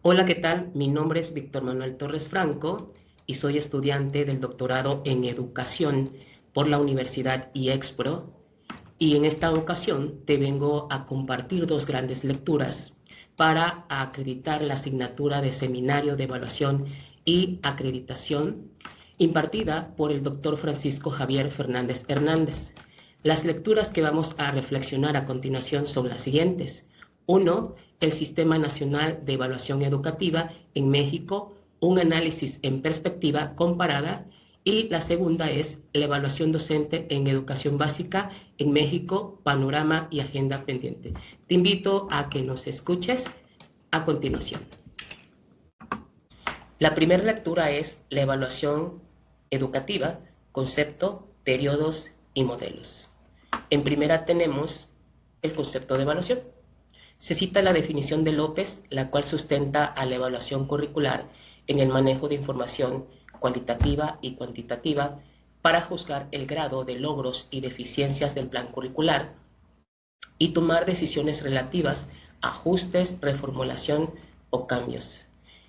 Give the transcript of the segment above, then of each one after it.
Hola, ¿qué tal? Mi nombre es Víctor Manuel Torres Franco y soy estudiante del doctorado en Educación por la Universidad IEXPRO. Y en esta ocasión te vengo a compartir dos grandes lecturas para acreditar la asignatura de Seminario de Evaluación y Acreditación impartida por el doctor Francisco Javier Fernández Hernández. Las lecturas que vamos a reflexionar a continuación son las siguientes. 1. El Sistema Nacional de Evaluación Educativa en México, un análisis en perspectiva comparada. Y la segunda es la evaluación docente en educación básica en México, panorama y agenda pendiente. Te invito a que nos escuches a continuación. La primera lectura es la evaluación educativa, concepto, periodos y modelos. En primera tenemos el concepto de evaluación. Se cita la definición de López, la cual sustenta a la evaluación curricular en el manejo de información cualitativa y cuantitativa para juzgar el grado de logros y deficiencias del plan curricular y tomar decisiones relativas a ajustes, reformulación o cambios.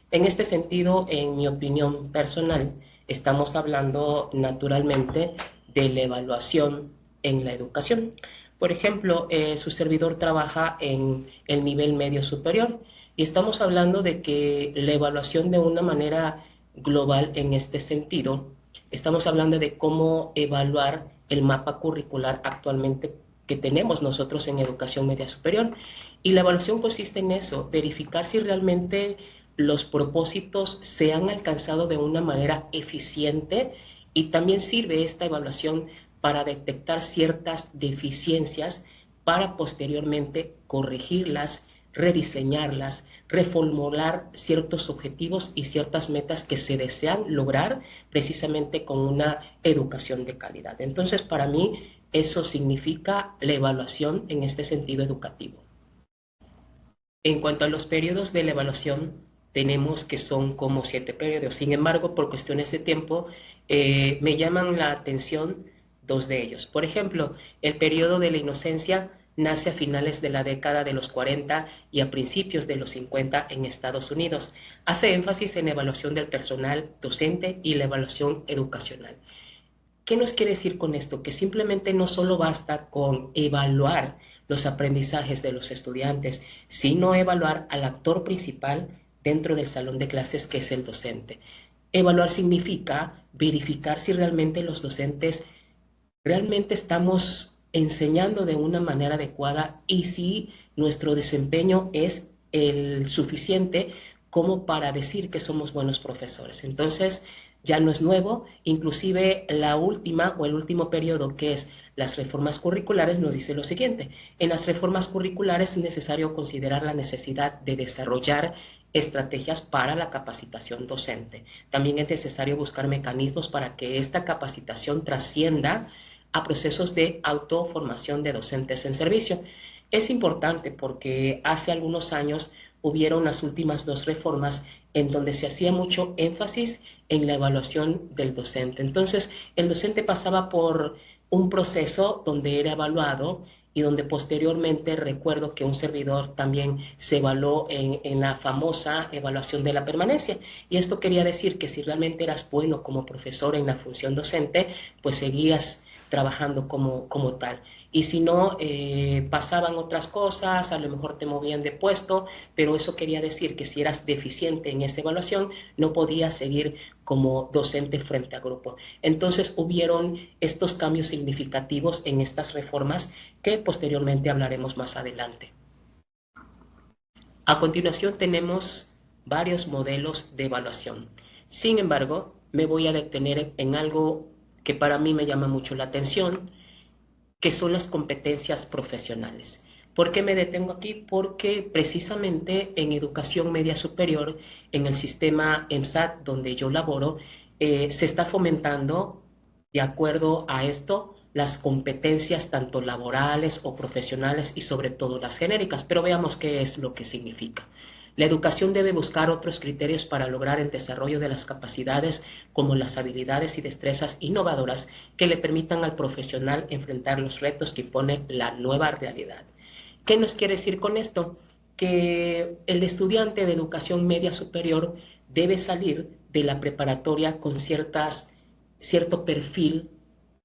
En este sentido, en mi opinión personal, estamos hablando naturalmente de la evaluación en la educación. Por ejemplo, su servidor trabaja en el nivel medio superior y estamos hablando de que la evaluación de una manera global en este sentido, estamos hablando de cómo evaluar el mapa curricular actualmente que tenemos nosotros en educación media superior. Y la evaluación consiste en eso, verificar si realmente los propósitos se han alcanzado de una manera eficiente, y también sirve esta evaluación para detectar ciertas deficiencias para posteriormente corregirlas, rediseñarlas, reformular ciertos objetivos y ciertas metas que se desean lograr precisamente con una educación de calidad. Entonces, para mí, eso significa la evaluación en este sentido educativo. En cuanto a los periodos de la evaluación, tenemos que son como 7 periodos. Sin embargo, por cuestiones de tiempo, me llaman la atención dos de ellos. Por ejemplo, el periodo de la inocencia nace a finales de la década de los 40 y a principios de los 50 en Estados Unidos. Hace énfasis en la evaluación del personal docente y la evaluación educacional. ¿Qué nos quiere decir con esto? Que simplemente no solo basta con evaluar los aprendizajes de los estudiantes, sino evaluar al actor principal dentro del salón de clases, que es el docente. Evaluar significa verificar si realmente los docentes realmente estamos enseñando de una manera adecuada y si nuestro desempeño es el suficiente como para decir que somos buenos profesores. Entonces, ya no es nuevo, inclusive la última o el último periodo, que es las reformas curriculares, nos dice lo siguiente: en las reformas curriculares es necesario considerar la necesidad de desarrollar estrategias para la capacitación docente. También es necesario buscar mecanismos para que esta capacitación trascienda a procesos de autoformación de docentes en servicio. Es importante porque hace algunos años hubieron las últimas dos reformas en donde se hacía mucho énfasis en la evaluación del docente. Entonces, el docente pasaba por un proceso donde era evaluado y donde posteriormente recuerdo que un servidor también se evaluó en la famosa evaluación de la permanencia. Y esto quería decir que si realmente eras bueno como profesor en la función docente, pues seguías trabajando como tal. Y si no, pasaban otras cosas, a lo mejor te movían de puesto, pero eso quería decir que si eras deficiente en esa evaluación, no podías seguir como docente frente a grupo. Entonces hubieron estos cambios significativos en estas reformas que posteriormente hablaremos más adelante. A continuación tenemos varios modelos de evaluación. Sin embargo, me voy a detener en algo que para mí me llama mucho la atención, que son las competencias profesionales. ¿Por qué me detengo aquí? Porque precisamente en educación media superior, en el sistema EMSAT donde yo laboro, se está fomentando, de acuerdo a esto, las competencias tanto laborales o profesionales y sobre todo las genéricas. Pero veamos qué es lo que significa. La educación debe buscar otros criterios para lograr el desarrollo de las capacidades, como las habilidades y destrezas innovadoras que le permitan al profesional enfrentar los retos que impone la nueva realidad. ¿Qué nos quiere decir con esto? que el estudiante de educación media superior debe salir de la preparatoria con cierto perfil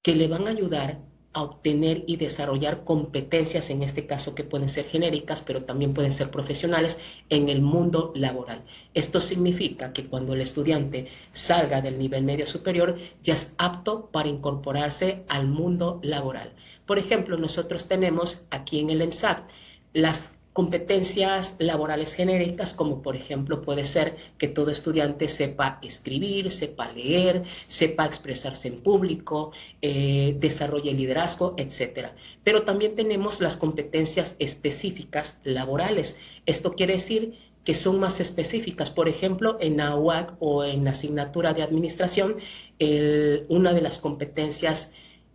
que le van a ayudar a obtener y desarrollar competencias, en este caso que pueden ser genéricas, pero también pueden ser profesionales en el mundo laboral. Esto significa que cuando el estudiante salga del nivel medio superior, ya es apto para incorporarse al mundo laboral. Por ejemplo, nosotros tenemos aquí en el ENSAT las competencias laborales genéricas, como por ejemplo puede ser que todo estudiante sepa escribir, sepa leer, sepa expresarse en público, desarrolle liderazgo, etc. Pero también tenemos las competencias específicas laborales. Esto quiere decir que son más específicas. Por ejemplo, en la UAC o en la asignatura de administración, una de las competencias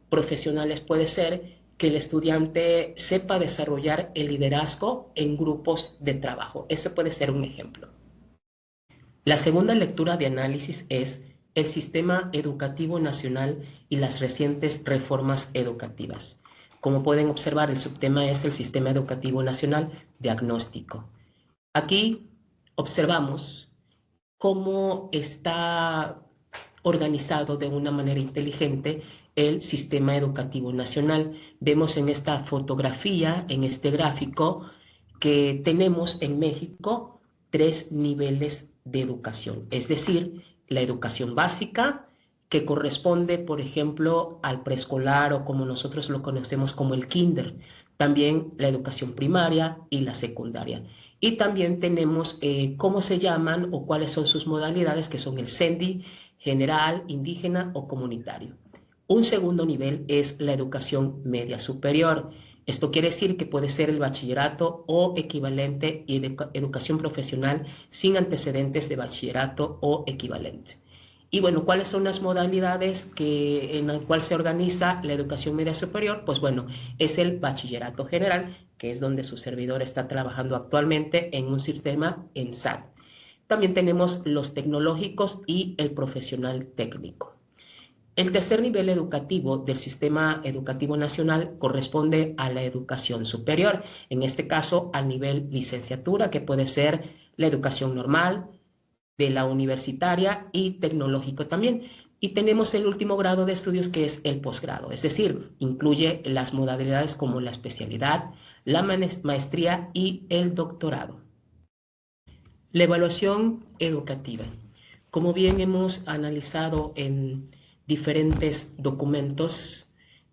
profesionales puede ser que el estudiante sepa desarrollar el liderazgo en grupos de trabajo. Ese puede ser un ejemplo. La segunda lectura de análisis es el sistema educativo nacional y las recientes reformas educativas. Como pueden observar, el subtema es el sistema educativo nacional diagnóstico. Aquí observamos cómo está organizado de una manera inteligente el sistema educativo nacional. Vemos en esta fotografía, en este gráfico, que tenemos en México 3 niveles de educación, es decir, la educación básica, que corresponde, por ejemplo, al preescolar o como nosotros lo conocemos como el kinder, también la educación primaria y la secundaria. Y también tenemos cómo se llaman o cuáles son sus modalidades, que son el CENDI, general, indígena o comunitario. Un segundo nivel es la educación media superior. Esto quiere decir que puede ser el bachillerato o equivalente y educación profesional sin antecedentes de bachillerato o equivalente. Y bueno, ¿cuáles son las modalidades en las cuales se organiza la educación media superior? Pues bueno, es el bachillerato general, que es donde su servidor está trabajando actualmente en un sistema ENSAT. También tenemos los tecnológicos y el profesional técnico. El tercer nivel educativo del sistema educativo nacional corresponde a la educación superior, en este caso al nivel licenciatura, que puede ser la educación normal, de la universitaria y tecnológico también. Y tenemos el último grado de estudios, que es el posgrado, es decir, incluye las modalidades como la especialidad, la maestría y el doctorado. La evaluación educativa. Como bien hemos analizado en diferentes documentos,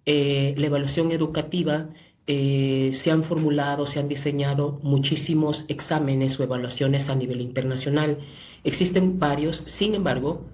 la evaluación educativa, se han formulado, se han diseñado muchísimos exámenes o evaluaciones a nivel internacional. Existen varios, sin embargo,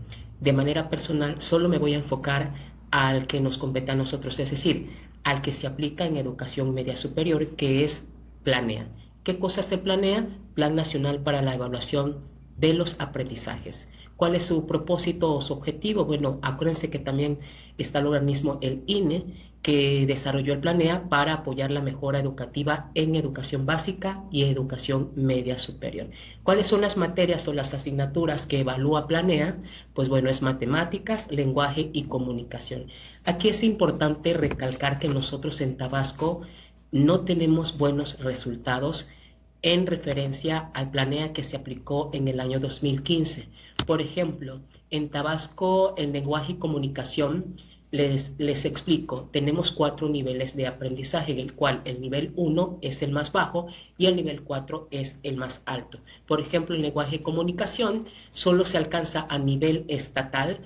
de manera personal, solo me voy a enfocar al que nos compete a nosotros, es decir, al que se aplica en educación media superior, que es PLANEA. ¿Qué cosa se planea? Plan Nacional para la Evaluación de los Aprendizajes. ¿Cuál es su propósito o su objetivo? Bueno, acuérdense que también está el organismo, el INE, que desarrolló el PLANEA para apoyar la mejora educativa en educación básica y educación media superior. ¿Cuáles son las materias o las asignaturas que evalúa PLANEA? Pues bueno, es matemáticas, lenguaje y comunicación. Aquí es importante recalcar que nosotros en Tabasco no tenemos buenos resultados en referencia al PLANEA que se aplicó en el año 2015. Por ejemplo, en Tabasco, en lenguaje y comunicación, les explico, tenemos 4 niveles de aprendizaje, en el cual el nivel 1 es el más bajo y el nivel 4 es el más alto. Por ejemplo, en lenguaje y comunicación solo se alcanza a nivel estatal,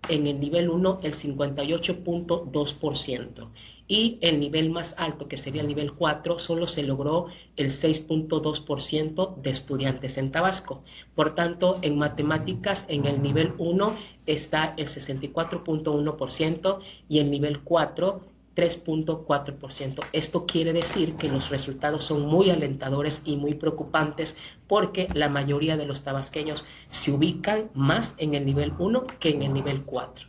en el nivel 1 el 58.2%, y el nivel más alto, que sería el nivel 4, solo se logró el 6.2% de estudiantes en Tabasco. Por tanto, en matemáticas, en el nivel 1 está el 64.1% y el nivel 4 3.4%. Esto quiere decir que los resultados son muy alentadores y muy preocupantes, porque la mayoría de los tabasqueños se ubican más en el nivel 1 que en el nivel 4.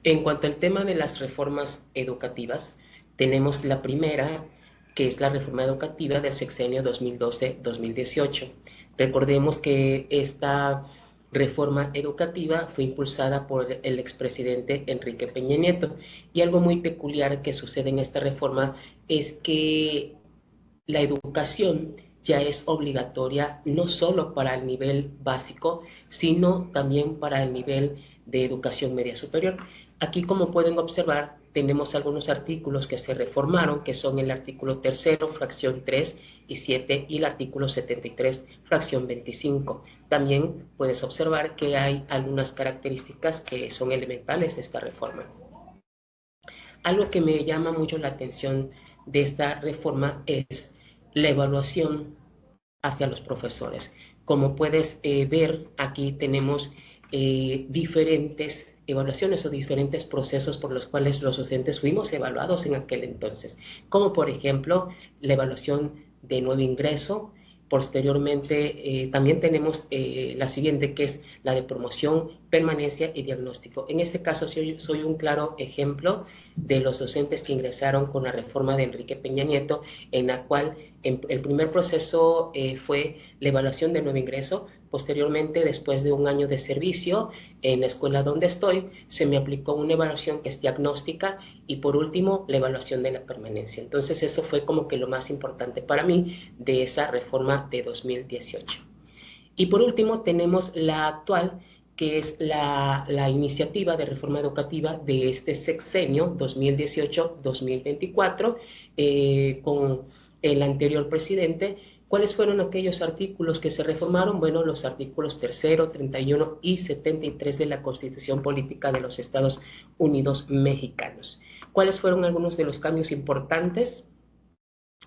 En cuanto al tema de las reformas educativas, tenemos la primera, que es la reforma educativa del sexenio 2012-2018. Recordemos que esta reforma educativa fue impulsada por el expresidente Enrique Peña Nieto, y algo muy peculiar que sucede en esta reforma es que la educación ya es obligatoria no solo para el nivel básico, sino también para el nivel de educación media superior. Aquí, como pueden observar, tenemos algunos artículos que se reformaron, que son el artículo 3º, fracción 3 y 7, y el artículo 73, fracción 25. También puedes observar que hay algunas características que son elementales de esta reforma. Algo que me llama mucho la atención de esta reforma es la evaluación hacia los profesores. Como puedes ver, aquí tenemos diferentes evaluaciones o diferentes procesos por los cuales los docentes fuimos evaluados en aquel entonces, como por ejemplo la evaluación de nuevo ingreso. Posteriormente también tenemos la siguiente, que es la de promoción, permanencia y diagnóstico. En este caso soy un claro ejemplo de los docentes que ingresaron con la reforma de Enrique Peña Nieto, en la cual el primer proceso fue la evaluación de nuevo ingreso. Posteriormente, después de un año de servicio en la escuela donde estoy, se me aplicó una evaluación que es diagnóstica, y por último la evaluación de la permanencia. Entonces eso fue como que lo más importante para mí de esa reforma de 2018. Y por último tenemos la actual, que es la iniciativa de reforma educativa de este sexenio 2018-2024, con el anterior presidente. ¿Cuáles fueron aquellos artículos que se reformaron? Bueno, los artículos 3º, 31 y 73 de la Constitución Política de los Estados Unidos Mexicanos. ¿Cuáles fueron algunos de los cambios importantes?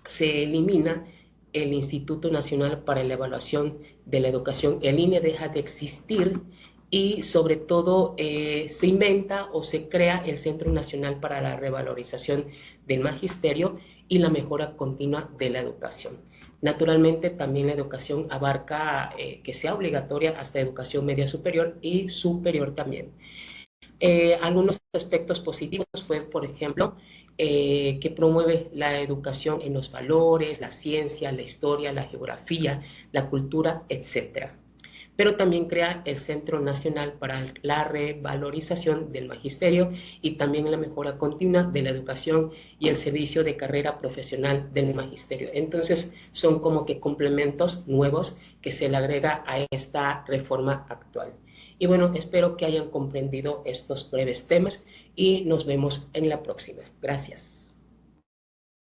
Se elimina el Instituto Nacional para la Evaluación de la Educación. El INE deja de existir, y sobre todo se inventa o se crea el Centro Nacional para la Revalorización del Magisterio y la Mejora Continua de la Educación. Naturalmente también la educación abarca que sea obligatoria hasta educación media superior y superior también. Algunos aspectos positivos fue, por ejemplo, que promueve la educación en los valores, la ciencia, la historia, la geografía, la cultura, etc. Pero también crea el Centro Nacional para la Revalorización del Magisterio y también la mejora continua de la educación y el servicio de carrera profesional del magisterio. Entonces son como que complementos nuevos que se le agrega a esta reforma actual. Y bueno, espero que hayan comprendido estos breves temas y nos vemos en la próxima. Gracias.